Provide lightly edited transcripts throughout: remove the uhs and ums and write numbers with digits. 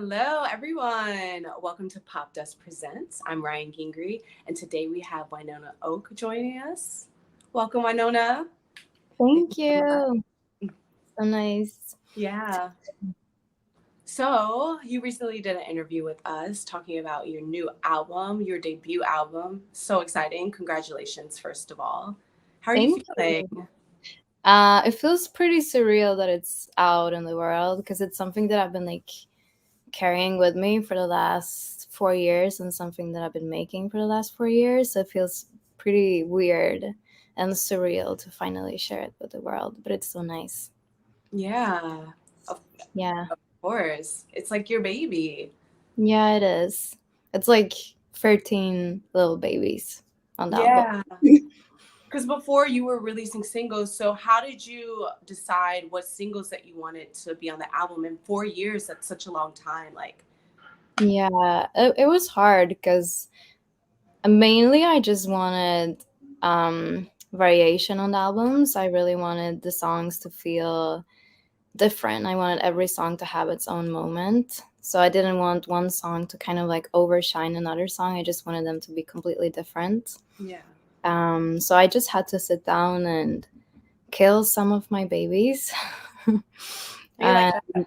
Hello, everyone. Welcome to Popdust Presents. I'm Ryan Gingrey, and today we have Winona Oak joining us. Welcome, Winona. Thank Thank you so you. much. So nice. Yeah. So, you recently did an interview with us talking about your new album, your debut album. So exciting. Congratulations, first of all. How are you Thank feeling? you. It feels pretty surreal that it's out in the world because it's something that I've been like carrying with me for the last 4 years and something that I've been making for the last 4 years. So it feels pretty weird and surreal to finally share it with the world, but it's so nice. Yeah, of, Yeah. of course. It's like your baby. Yeah, it is. It's like 13 little babies on the album. Yeah. Because before you were releasing singles, so how did you decide what singles that you wanted to be on the album? In 4 years, that's such a long time. Like, Yeah, it was hard because mainly I just wanted variation on the albums. I really wanted the songs to feel different. I wanted every song to have its own moment. So I didn't want one song to kind of like overshine another song. I just wanted them to be completely different. yeah, So I just had to sit down and kill some of my babies. I like and, that.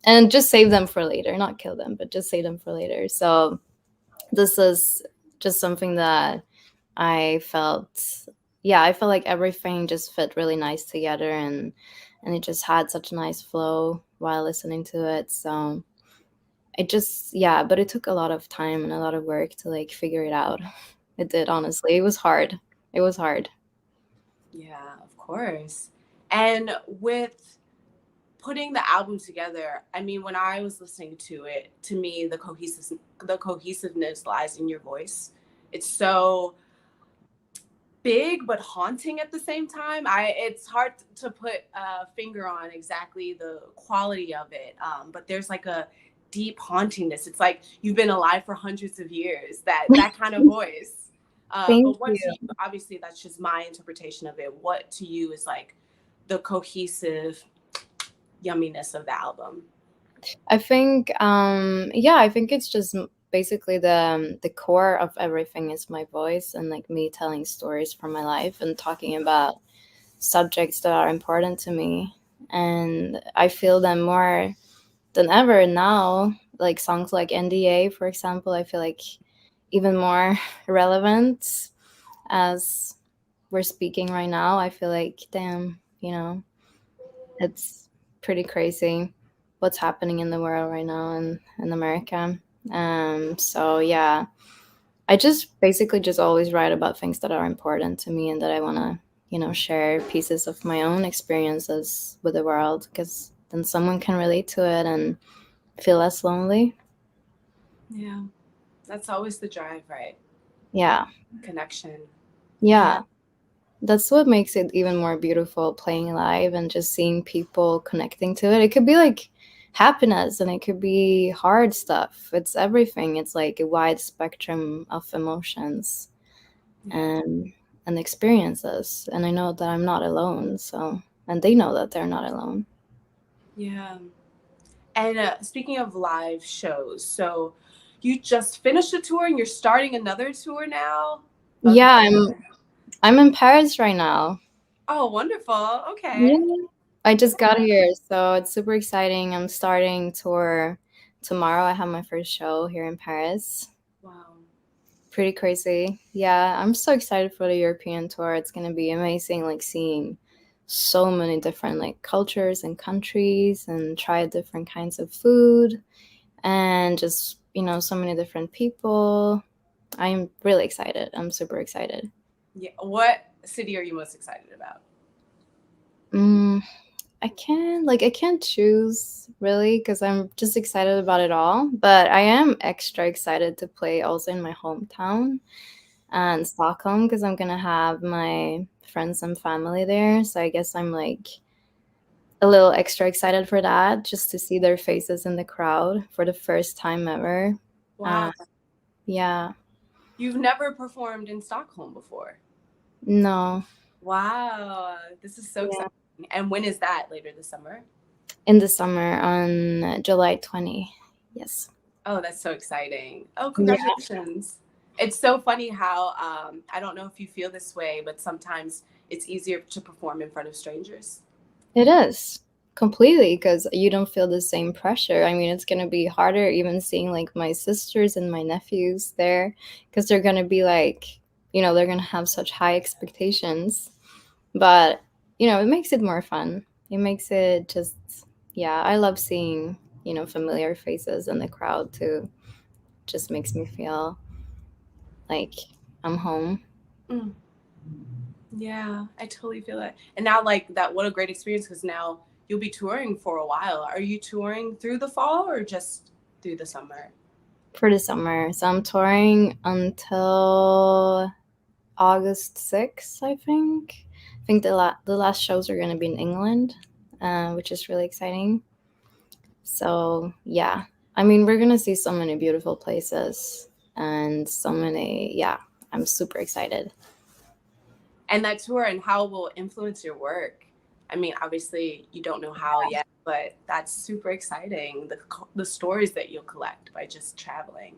and just save them for later. Not kill them, but just save them for later. So this is just something that I felt, yeah, I felt like everything just fit really nice together, and it just had such a nice flow while listening to it. So it just, yeah, but it took a lot of time and a lot of work to like figure it out. It did, honestly. It was hard. It was hard. Yeah, of course. And with putting the album together, I mean, when I was listening to it, to me, the cohesiveness lies in your voice. It's so big but haunting at the same time. It's hard to put a finger on exactly the quality of it, but there's like a deep hauntingness. It's like you've been alive for hundreds of years. That kind of voice. Thank But what you. to you? Obviously, that's just my interpretation of it. What to you is like the cohesive yumminess of the album? I think, yeah, I think it's just basically the core of everything is my voice and like me telling stories from my life and talking about subjects that are important to me. And I feel them more than ever now. Like songs like NDA, for example, I feel like even more relevant as we're speaking right now. I feel like, damn, it's pretty crazy what's happening in the world right now in America. So yeah, I just basically just always write about things that are important to me and that I want to, share pieces of my own experiences with the world because then someone can relate to it and feel less lonely. Yeah, that's always the drive, right? Yeah. Connection. Yeah. Yeah. That's what makes it even more beautiful playing live and just seeing people connecting to it. It could be like happiness and it could be hard stuff. It's everything. It's like a wide spectrum of emotions Yeah. and experiences. And I know that I'm not alone. So, and they know that they're not alone. Yeah. And speaking of live shows, so you just finished a tour and you're starting another tour now? Yeah, I'm in Paris right now. Oh, wonderful. Okay. Yeah. I just got here, so it's super exciting. I'm starting tour tomorrow. I have my first show here in Paris. Wow. Pretty crazy. Yeah, I'm so excited for the European tour. It's gonna be amazing, like seeing so many different like cultures and countries and try different kinds of food and just, so many different people. I'm really excited. I'm super excited. Yeah. What city are you most excited about? Mm, I can't choose really because I'm just excited about it all. But I am extra excited to play also in my hometown and Stockholm because I'm gonna have my friends and family there. So I guess I'm like a little extra excited for that, just to see their faces in the crowd for the first time ever. Uh, Wow. yeah, You've never performed in Stockholm before. no, Wow. This is so yeah, exciting. And when is that? Later this summer? in the summer on July 20. Yes. Oh, that's so exciting. Oh, Yeah, congratulations. It's so funny how I don't know if you feel this way, but sometimes it's easier to perform in front of strangers. it is completely because you don't feel the same pressure. I mean, it's gonna be harder even seeing like my sisters and my nephews there because they're gonna be like, they're gonna have such high expectations. But, it makes it more fun. It makes it just, yeah, I love seeing, familiar faces in the crowd too. Just makes me feel like I'm home. Mm, yeah, I totally feel it. And now, like that, what a great experience because now you'll be touring for a while. Are you touring through the fall or just through the summer? For the summer. So I'm touring until August 6th, I think. I think the last shows are going to be in England, which is really exciting. So, yeah. I mean, we're going to see so many beautiful places and so many, yeah, I'm super excited. And that tour and how it will influence your work. I mean, obviously you don't know how yet, but that's super exciting. The stories that you'll collect by just traveling.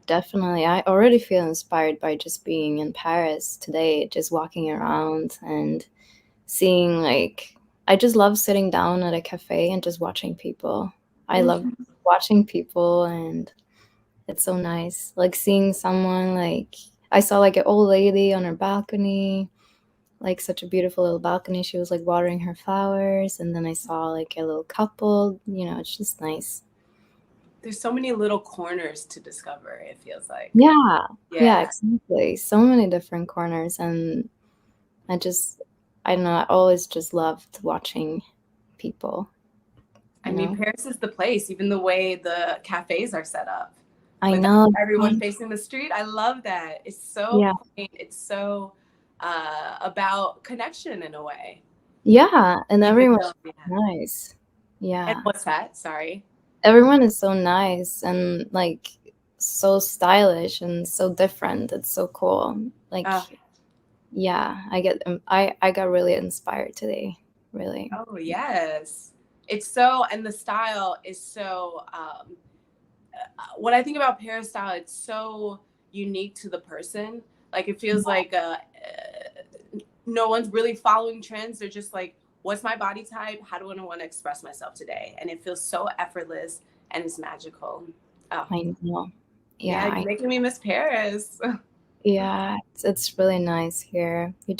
Definitely. I already feel inspired by just being in Paris today, just walking around and seeing like I just love sitting down at a cafe and just watching people. I love Mhm. watching people and it's so nice. Like seeing someone like I saw like an old lady on her balcony, like such a beautiful little balcony. She was like watering her flowers and then I saw like a little couple, it's just nice. There's so many little corners to discover, it feels like. Yeah. Yeah, Yeah. exactly. So many different corners and I just I don't know, I always just loved watching people, I you mean, know? Paris is the place, even the way the cafes are set up I with know. everyone facing the street. I love that. It's so Yeah. quaint. It's so about connection in a way. Yeah, and Even everyone's though, yeah. nice. And Yeah. what's that? Sorry. Everyone is so nice and, like, so stylish and so different. It's so cool. Like, Uh, yeah, I got really inspired today, really. oh, yes. It's so, and the style is so, when I think about Paris style, it's so unique to the person. Like it feels like no one's really following trends. They're just like, what's my body type? How do I want to express myself today? And it feels so effortless and it's magical. Oh, I know. Yeah, yeah, you're making me miss Paris. yeah, it's really nice here. I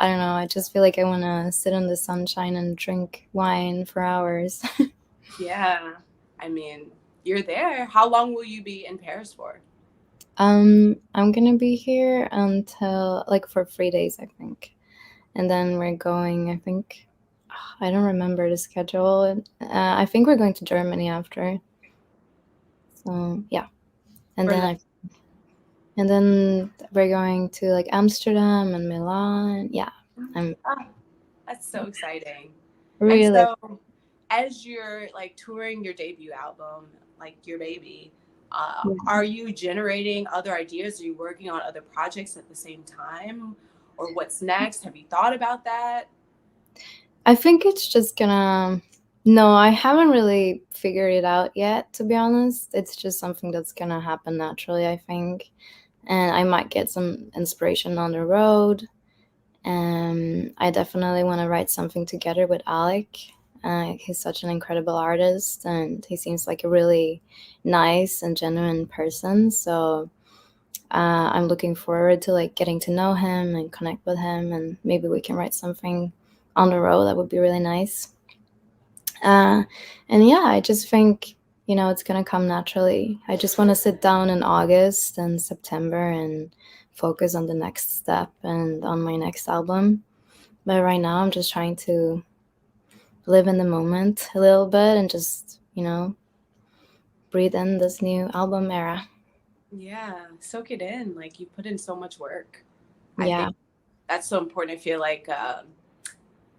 don't know, I just feel like I wanna sit in the sunshine and drink wine for hours. Yeah. I mean, you're there. How long will you be in Paris for? I'm gonna be here until like for 3 days, I think. And then we're going, I think, I don't remember the schedule. I think we're going to Germany after. So yeah, and For then the and then we're going to like Amsterdam and Milan. Yeah, I'm ah, that's so exciting. And really. so, as you're like touring your debut album, like your baby, are you generating other ideas? Are you working on other projects at the same time? Or what's next? Have you thought about that? I think it's just gonna. No, I haven't really figured it out yet, to be honest. It's just something that's gonna happen naturally, I think. And I might get some inspiration on the road. I definitely want to write something together with Alec. He's such an incredible artist, and he seems like a really nice and genuine person. So I'm looking forward to like getting to know him and connect with him, and maybe we can write something on the road. That would be really nice. Uh, and yeah, I just think it's gonna come naturally. I just want to sit down in August and September and focus on the next step and on my next album. But right now, I'm just trying to live in the moment a little bit and just, breathe in this new album era. Yeah, soak it in. Like you put in so much work. I Yeah. think that's so important. I feel like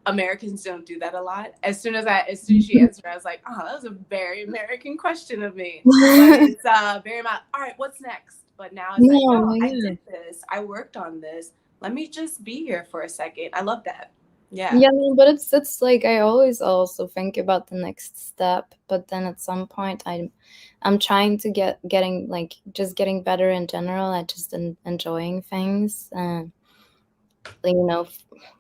Americans don't do that a lot. As soon as she answered, I was like, oh, that was a very American question of me. But No, it's very much, all right, what's next? But now it's like, no, I yeah. did this. I worked on this. Let me just be here for a second. I love that. Yeah. Yeah, no, but it's like I always also think about the next step, but then at some point I'm trying to getting like just getting better in general at just enjoying things and like,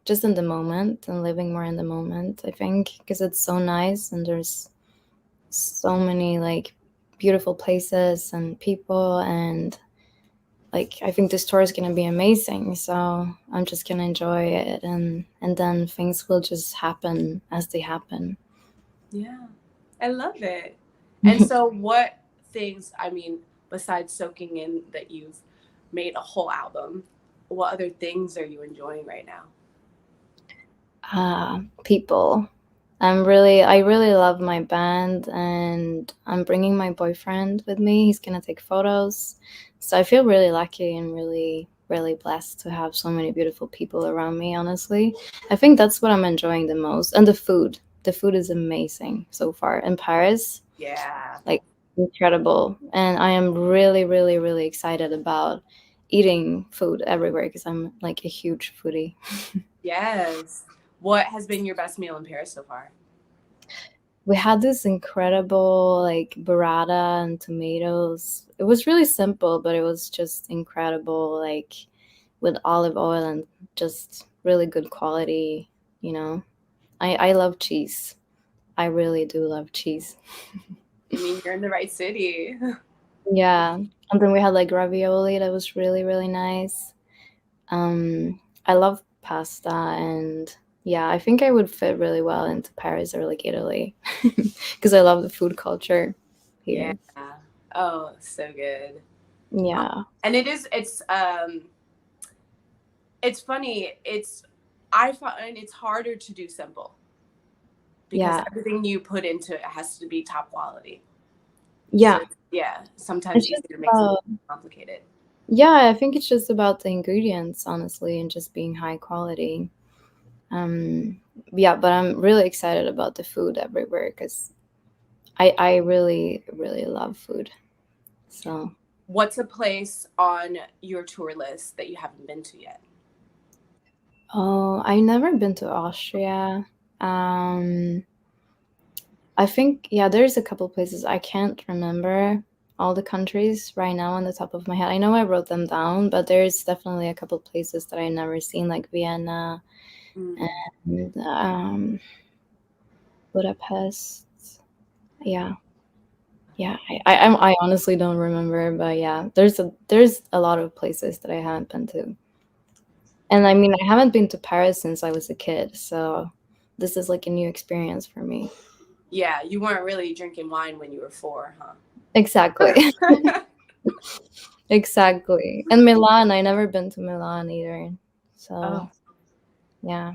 just in the moment and living more in the moment, I think, because it's so nice and there's so many like beautiful places and people and like I think this tour is gonna be amazing. So I'm just gonna enjoy it and then things will just happen as they happen. Yeah. I love it. And so what things, I mean, besides soaking in that you've made a whole album, what other things are you enjoying right now? People. I really love my band and I'm bringing my boyfriend with me. He's gonna take photos. So I feel really lucky and really, really blessed to have so many beautiful people around me, honestly. I think that's what I'm enjoying the most. And the food. The food is amazing so far. In Paris, Yeah. like incredible. And I am really, really, really excited about eating food everywhere because I'm like a huge foodie. Yes. What has been your best meal in Paris so far? We had this incredible like burrata and tomatoes. It was really simple, but it was just incredible, like with olive oil and just really good quality, you know. I love cheese. I really do love cheese. I mean, you're in the right city. Yeah. And then we had like ravioli that was really, really nice. I love pasta and yeah, I think I would fit really well into Paris or like Italy because I love the food culture Yeah. here. Oh, so good. Yeah. And it's funny. I find it's harder to do simple because Yeah. everything you put into it has to be top quality. So Yeah. yeah, sometimes It's just easier to make something about complicated. yeah, I think it's just about the ingredients, honestly, and just being high quality. Um, yeah, but I'm really excited about the food everywhere because I really, really love food. So, What's a place on your tour list that you haven't been to yet? oh, I've never been to Austria. Um, I think, yeah, there's a couple places. I can't remember all the countries right now on the top of my head. I know I wrote them down, but there's definitely a couple places that I never seen, like Vienna Mm. and Budapest. Yeah, yeah. I honestly don't remember, but yeah, there's a lot of places that I haven't been to, and I mean I haven't been to Paris since I was a kid, so this is like a new experience for me. Yeah, you weren't really drinking wine when you were 4, Exactly, huh? exactly. And Milan, I never been to Milan either, so Oh, yeah.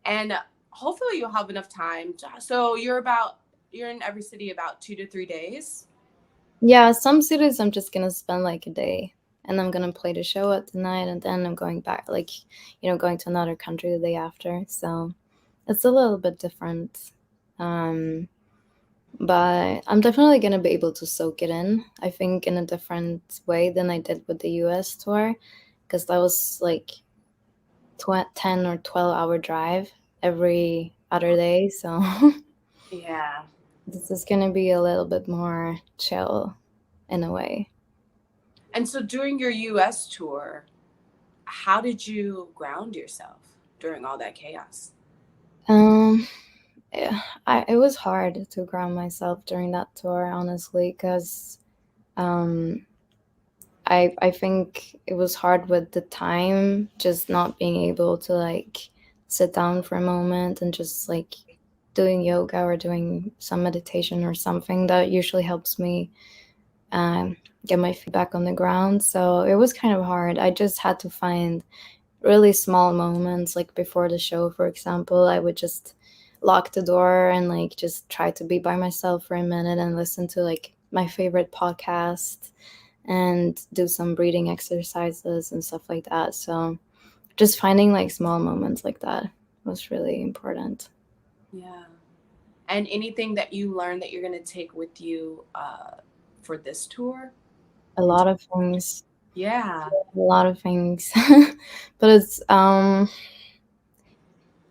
and hopefully you'll have enough time. So you're in every city about 2 to 3 days. Yeah, some cities I'm just gonna spend like a day and I'm gonna play the show at the night and then I'm going back like, going to another country the day after. So it's a little bit different. Um, but I'm definitely gonna be able to soak it in, I think, in a different way than I did with the US tour, because that was like 10 or 12-hour drive every other day. So Yeah. this is gonna be a little bit more chill in a way. And so during your US tour, how did you ground yourself during all that chaos? Um, yeah, it was hard to ground myself during that tour, honestly, because um, I think it was hard with the time, just not being able to like sit down for a moment and just like doing yoga or doing some meditation or something that usually helps me get my feet back on the ground. So it was kind of hard. I just had to find really small moments, like before the show, for example. I would just lock the door and like just try to be by myself for a minute and listen to like my favorite podcast and do some breathing exercises and stuff like that. So just finding like small moments like that was really important. Yeah. And anything that you learned that you're going to take with you for this tour? A lot of things, Yeah. a lot of things, but it's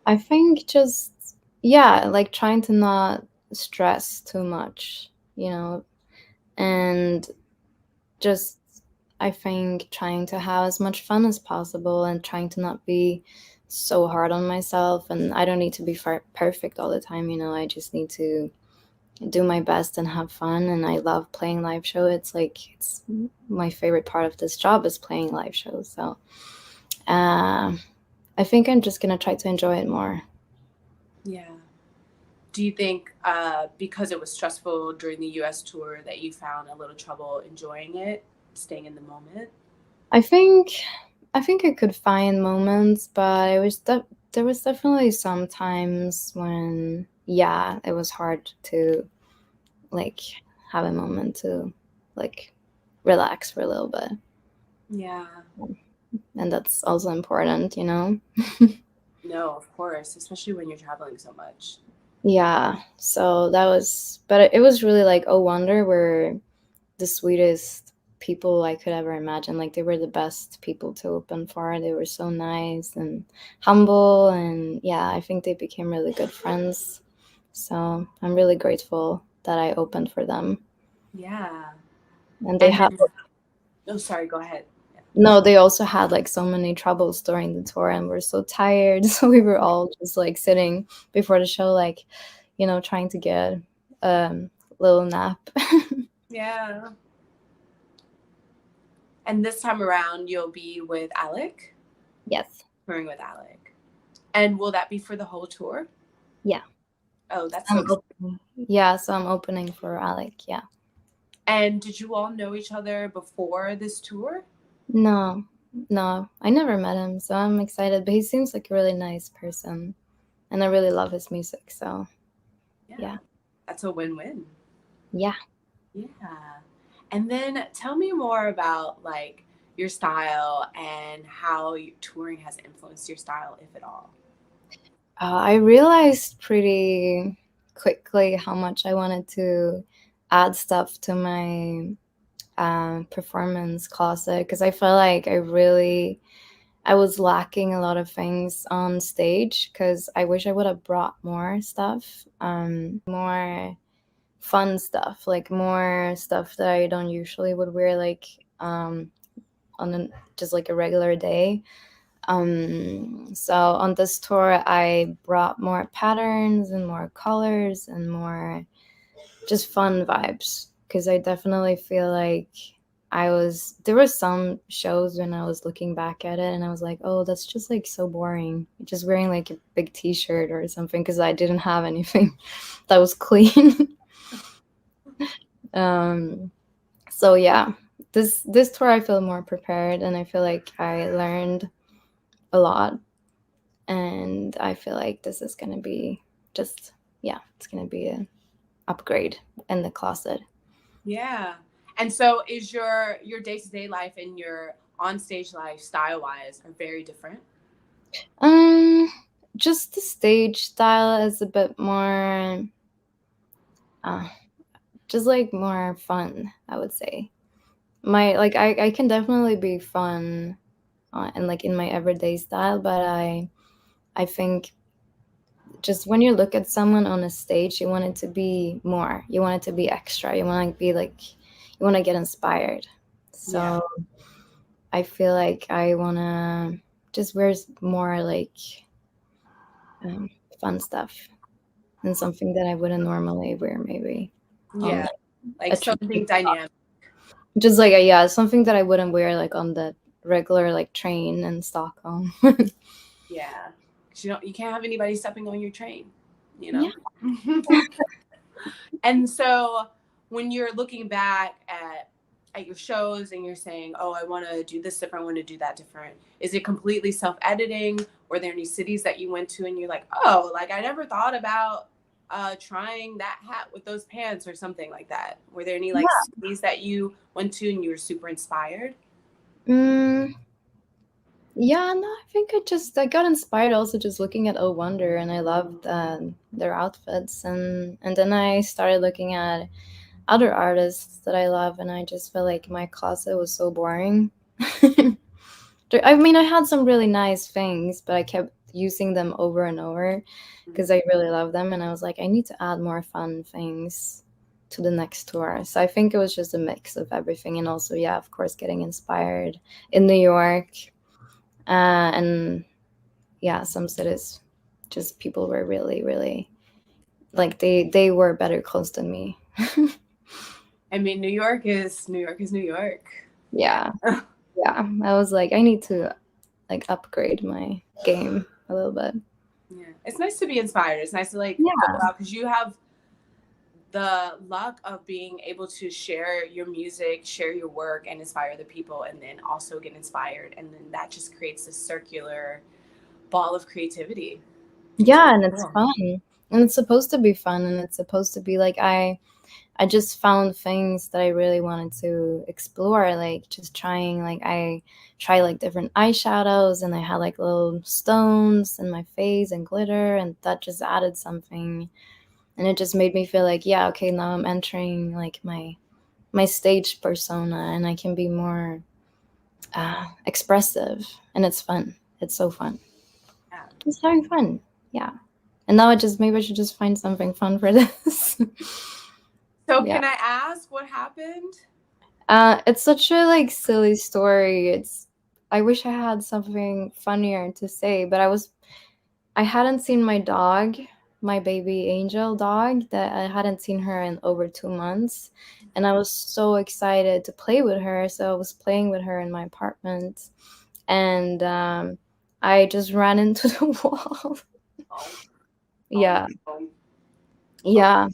I think just, yeah, like trying to not stress too much, you know, and just, I think trying to have as much fun as possible and trying to not be so hard on myself. And I don't need to be perfect all the time, you know, I just need to do my best and have fun. And I love playing live show. It's like, it's my favorite part of this job is playing live shows. So uh, I think I'm just gonna try to enjoy it more. Yeah. Do you think because it was stressful during the US tour that you found a little trouble enjoying it, staying in the moment? I think I think I could find moments, but there was definitely some times when, yeah, it was hard to like have a moment to like relax for a little bit. Yeah. And that's also important, you know? No, of course, especially when you're traveling so much. Yeah. So that was, but it was really like, oh, Wonder were the sweetest people I could ever imagine. Like they were the best people to open for. They were so nice and humble, and yeah, I think they became really good friends. So I'm really grateful that I opened for them. Yeah. And they And had, then, oh, sorry, go ahead. no, they also had like so many troubles during the tour and were so tired. So we were all just like sitting before the show, like, you know, trying to get a little nap. Yeah. And this time around, you'll be with Alec, Yes. touring with Alec. And will that be for the whole tour? Yeah. Oh, that's so I'm exciting. opening. Yeah, so I'm opening for Alec. Yeah. And did you all know each other before this tour? No, no, I never met him, so I'm excited. But he seems like a really nice person, and I really love his music. So Yeah, yeah, that's a win-win. yeah. Yeah. And then tell me more about like your style and how touring has influenced your style, if at all. I realized pretty quickly how much I wanted to add stuff to my performance closet because I felt like I was lacking a lot of things on stage because I wish I would have brought more stuff, more fun stuff, like more stuff that I don't usually would wear, like on just like a regular day. So on this tour, I brought more patterns and more colors and more just fun vibes because I definitely feel like there were some shows when I was looking back at it and I was like, oh, that's just like so boring. Just wearing like a big t-shirt or something because I didn't have anything that was clean. um, so yeah, this tour I feel more prepared and I feel like I learned a lot, and I feel like this is gonna be just, yeah, it's gonna be an upgrade in the closet. Yeah. And so is your day-to-day life and your on-stage life style-wise are very different? Um, just the stage style is a bit more, uh, just like more fun, I would say. My like I can definitely be fun, and like in my everyday style, but I think just when you look at someone on a stage, you want it to be more. You want it to be extra. You want to be like, you want to get inspired. Yeah. So I feel like I want to just wear more like um, fun stuff and something that I wouldn't normally wear, maybe on Yeah. like Like a trip. something dynamic. Just like yeah, something that I wouldn't wear like on the regular like train in Stockholm. Yeah. 'Cause you can't have anybody stepping on your train, you Yeah. know? And so when you're looking back at your shows and you're saying, "Oh, I want to do this different, I want to do that different." Is it completely self-editing? Were there any cities that you went to and you're like, "Oh, like I never thought about trying that hat with those pants or something like that." Were there any like cities that you went to and you were super inspired? Mm, yeah, no, I think I got inspired also just looking at Oh Wonder, and I loved their outfits, and then I started looking at other artists that I love, and I just felt like my closet was so boring. I mean, I had some really nice things, but I kept using them over and over because I really love them. And I was like, I need to add more fun things to the next tour. So I think it was just a mix of everything. And also, yeah, of course, getting inspired in New York. And yeah, some cities, just people were really, really, like they were better clothes than me. I mean, New York is New York is New York. Yeah. Yeah. I was like, I need to like upgrade my game a little bit. Yeah, it's nice to be inspired. It's nice to like Yeah. go out because you have the luck of being able to share your music, share your work, and inspire other people, and then also get inspired, and then that just creates a circular ball of creativity. Yeah, and it's fun. And it's supposed to be fun, and it's supposed to be like I just found things that I really wanted to explore, like just trying, like I try like different eyeshadows, and I had like little stones in my face and glitter, and that just added something. And it just made me feel like, yeah, okay, now I'm entering like my stage persona, and I can be more expressive, and it's fun. It's so fun. Yeah. Just having fun. Yeah. And now maybe I should just find something fun for this. So Yeah. can I ask what happened? It's such a like silly story. I wish I had something funnier to say, but I hadn't seen my dog, my baby angel dog, that I hadn't seen her in over 2 months. And I was so excited to play with her. So I was playing with her in my apartment, and I just ran into the wall. Oh. Yeah. Oh. Yeah.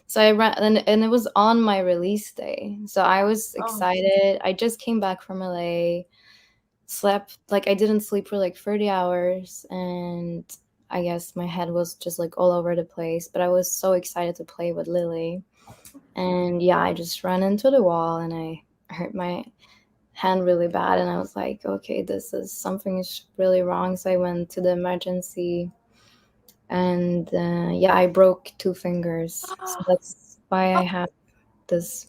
So I ran, and it was on my release day. So I was excited. I just came back from LA, slept, like I didn't sleep for like 30 hours, and I guess my head was just like all over the place, but I was so excited to play with Lily. And yeah, I just ran into the wall, and I hurt my hand really bad, and I was like, okay, this is something is really wrong. So I went to the emergency, and yeah, I broke 2 fingers. So that's why I have this.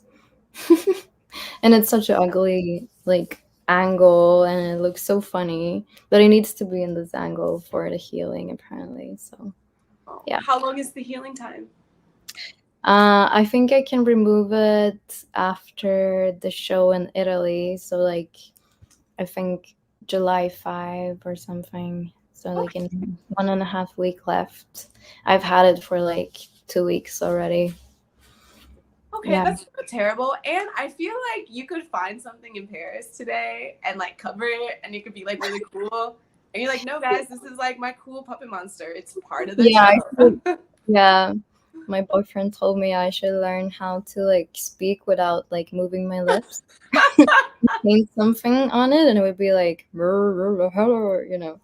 And it's such an ugly like angle, and it looks so funny, but it needs to be in this angle for the healing apparently. So yeah. How long is the healing time? I think I can remove it after the show in Italy, so like I think July 5 or something. So like in 1.5 week left. I've had it for like 2 weeks already. Okay, Yeah. that's not terrible. And I feel like you could find something in Paris today and like cover it, and it could be like really cool. And you're like, no, guys, this is like my cool puppet monster. It's part of the show. Yeah. My boyfriend told me I should learn how to like speak without like moving my lips. Paint something on it, and it would be like, hello, you know,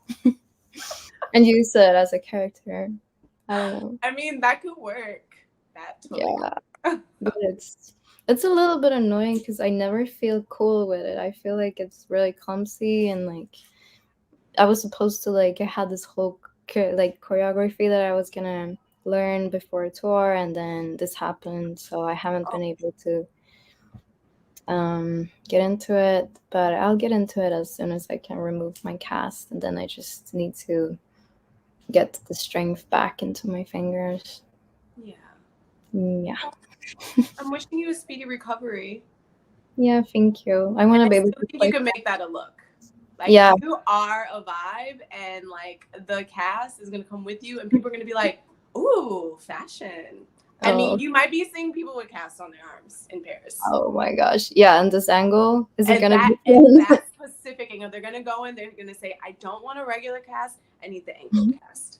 and use it as a character. I don't know. I mean, that could work. That totally Yeah, but it's a little bit annoying because I never feel cool with it. I feel like it's really clumsy, and like I was supposed to like I had this whole like choreography that I was gonna learn before a tour, and then this happened, so I haven't been able to get into it, but I'll get into it as soon as I can remove my cast, and then I just need to get the strength back into my fingers. Yeah. Yeah. I'm wishing you a speedy recovery. Yeah, thank you. I want to be able to think you can make that a look. Like, yeah, you are a vibe, and like the cast is gonna come with you, and people are gonna be like, "Ooh, fashion." I mean, you might be seeing people with casts on their arms in Paris. Oh my gosh. Yeah, and this angle, is it gonna be that specific angle? They're gonna go in, they're gonna say, I don't want a regular cast, I need the angle cast.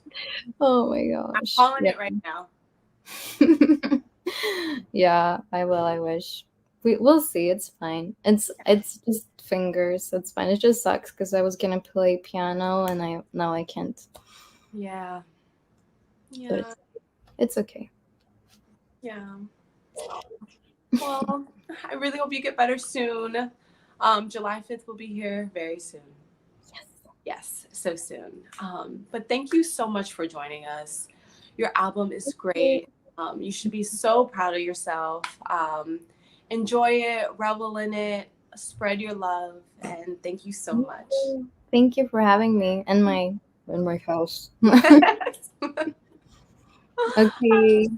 Oh my gosh. I'm calling it right now. Yeah, I will, I wish. We'll see, it's fine. It's just fingers, it's fine. It just sucks because I was gonna play piano, and now I can't. Yeah. Yeah. But it's okay. Yeah. Well, I really hope you get better soon. July 5th will be here very soon. Yes, so soon. But thank you so much for joining us. Your album is great. You should be so proud of yourself. Enjoy it, revel in it, spread your love, and thank you so much. Thank you for having me, and my in my house. All Okay.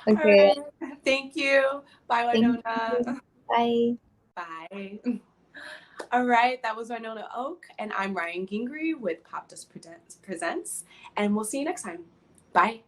Okay. right. Thank you. Bye, Thank you. Winona. Bye. Bye. All right. That was Winona Oak, and I'm Ryan Gingrey with Popdust Presents, and we'll see you next time. Bye.